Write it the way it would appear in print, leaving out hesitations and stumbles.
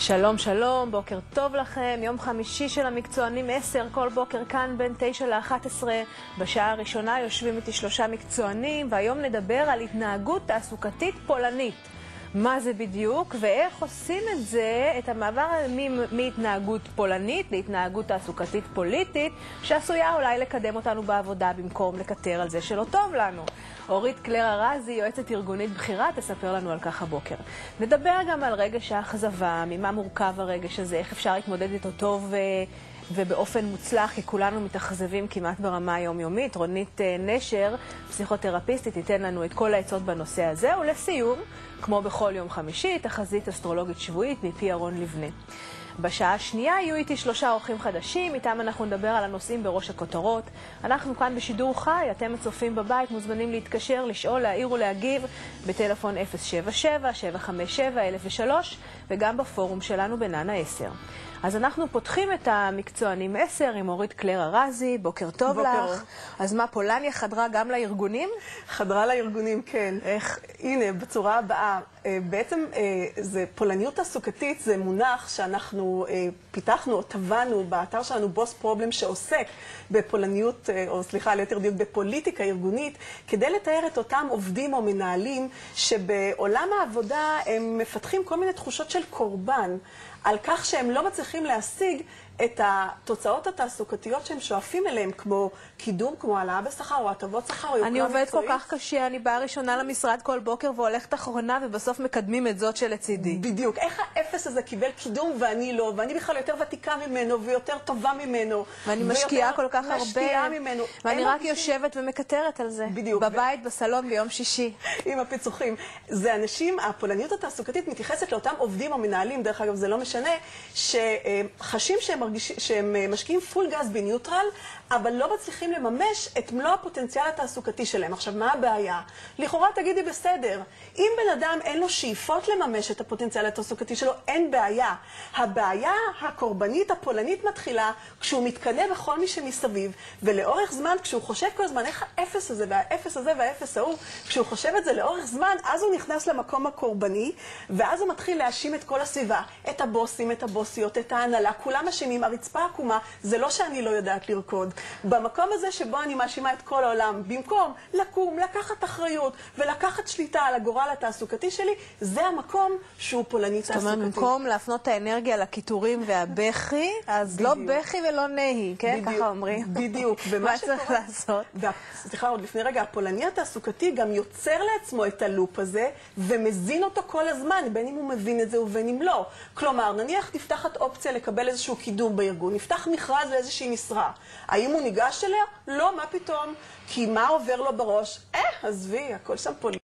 שלום שלום, בוקר טוב לכם, יום חמישי של המקצוענים 10, כל בוקר כאן בין 9 ל-11. בשעה הראשונה יושבים איתי 3 מקצוענים, והיום נדבר על התנהגות תעסוקתית פולנית. מה זה בדיוק ואיך עושים את זה, את המעבר מהתנהגות פולנית להתנהגות תעסוקתית פוליטית, שעשויה אולי לקדם אותנו בעבודה במקום לקטר על זה שלא טוב לנו. אורית קלר ארזי, יועצת ארגונית בכירה, תספר לנו על כך הבוקר. נדבר גם על רגש האכזבה, ממה מורכב הרגש הזה, איך אפשר להתמודד איתו טוב ובאופן מוצלח, כי כולנו מתאכזבים כמעט ברמה היומיומית. רונית נשר, פסיכותרפיסטית, תיתן לנו את כל העצות בנושא הזה. ולסיום, כמו בכל יום חמישי, תחזית אסטרולוגית שבועית מפי ירון לבנה. בשעה השנייה יהיו איתי 3 אורחים חדשים, איתם אנחנו נדבר על הנושאים בראש הכותרות. אנחנו כאן בשידור חי, אתם הצופים בבית מוזמנים להתקשר, לשאול, להעיר ולהגיב בטלפון 077-757-1003 וגם בפורום שלנו בננה 10. אז אנחנו פותחים את המקצוענים 10 עם אורית קלר ארזי, בוקר טוב בוקר. לך. אז מה, פולניה חדרה גם לארגונים? חדרה לארגונים, כן. איך? הנה, בצורה הבאה. בעצם זה פולניות תעסוקתית, זה מונח שאנחנו פיתחנו או טבענו באתר שלנו בוס פרובלם, שעוסק בפולניות, או סליחה, ליתר דיוק, בפוליטיקה ארגונית, כדי לתאר את אותם עובדים או מנהלים שבעולם העבודה הם מפתחים כל מיני תחושות של קורבן, על כך שהם לא מצליחים להשיג את התוצאות התעסוקתיות שהם שואפים אליהם, כמו קידום, כמו העלאה בשכר או הטבות שכר או יוקרה אני מקצועית. עובד כל כך קשה, אני באה ראשונה למשרד כל בוקר והולכת אחרונה ובסוף מקדמים את זאת שלצידי. בדיוק. איך האפס הזה קיבל קידום ואני לא, ואני בכלל יותר ותיקה ממנו ויותר טובה ממנו. ואני משקיעה כל כך הרבה. משקיעה ממנו. ואני רק יושבת ומקטרת על זה. בדיוק. בבית, בסלון, ביום שישי. עם הפיצוחים. זה אנשים, הפולניות התעסוקתית מתייחסת לאותם עובדים או מנהלים, דרך אגב זה לא משנה, שחשים שהם משקיעים פול גז בניוטרל, אבל לא מצליחים לממש את מלוא הפוטנציאל התעסוקתי שלהם. עכשיו, מה הבעיה? לכאורה תגידי בסדר. אם בן אדם אין לו שאיפות לממש את הפוטנציאל התעסוקתי שלו, אין בעיה. הבעיה הקורבנית הפולנית מתחילה כשהוא מתקנא בכל מי שמסביב, ולאורך זמן, כשהוא חושב כל הזמן איך האפס הזה והאפס הזה והאפס ההוא, כשהוא חושב את זה לאורך זמן, אז הוא נכנס למקום הקורבני, ואז הוא מתחיל להאשים את כל הסביבה, את הבוסים, את הבוסיות, את ההנהלה, כולם אשמים, הרצפה עקומה, זה לא שאני לא יודעת לרקוד. במקום הזה שבו אני מאשימה את כל העולם, במקום לקום, לקחת אחריות ולקחת שליטה על הגורל התעסוקתי שלי, זה המקום שהוא פולני תעסוקתי. זאת אומרת, במקום להפנות את האנרגיה לכיתורים והבכי, אז לא בכי ולא נהי, כן? ככה אומרים. בדיוק. מה צריך לעשות? סליחה, עוד לפני רגע, הפולני התעסוקתי גם יוצר לעצמו את הלופ הזה, ומזין אותו כל הזמן, בין אם הוא מבין את זה ובין אם לא. כלומר, נניח נפתחת אופציה לקבל איזשהו קידום בארגון, נפתח מכרז לאיזושהי משרה. האם הוא ניגש אליה? לא, מה פתאום? כי מה עובר לו בראש? עזבי, הכל שם פוליטי.